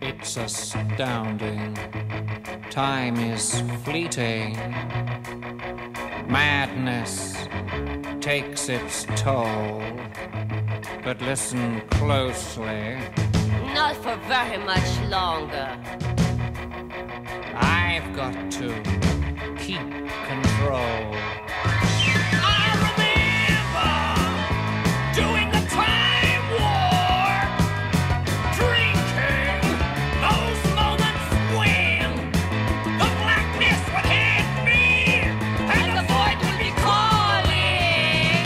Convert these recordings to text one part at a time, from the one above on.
It's astounding. Time is fleeting. Madness takes its toll. But listen closely. Not for very much longer. I've got to keep control. I remember doing the time war, drinking those moments when the blackness would hit me and the void would be calling.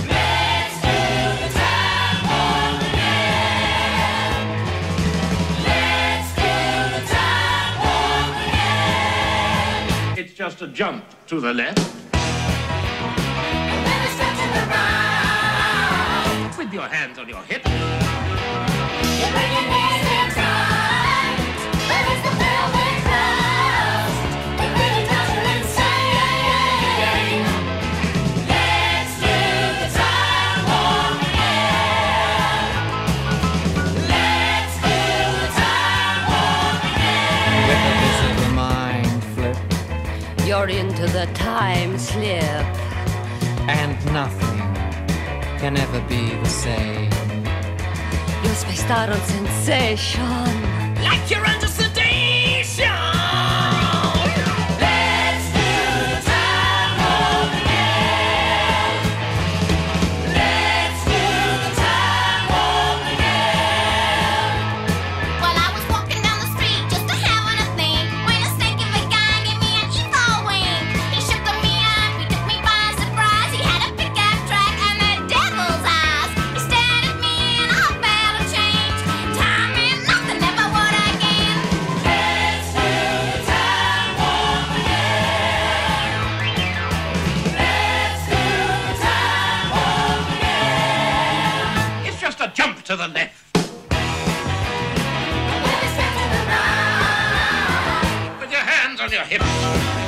Let's do the time warp again. Let's do the time warp again. It's just a jump to the left. And then it's touching around. With your hands on your hips. You bring your knees in tight. There is the velvet crust. It really does you insane. Let's do the time warp again. Let's do the time warp again. Rhythms of the mind flip, You're into the time slip. and nothing can ever be the same. You're spaced out on sensation. Like you're under sedation. Let's do the time warp again. Let's do the time warp again. Well, I was walking down the street just a having a think when a stinking big guy gave me an evil wink. He shook me up, he took me by surprise. He had a pickup truck and the devil's eyes. He stared at me and I felt a change. Time and nothing ever would again. Let's do the time warp again. Let's do the time warp again. It's just a jump to the left. Then it's back to the right. With your hands on your hips.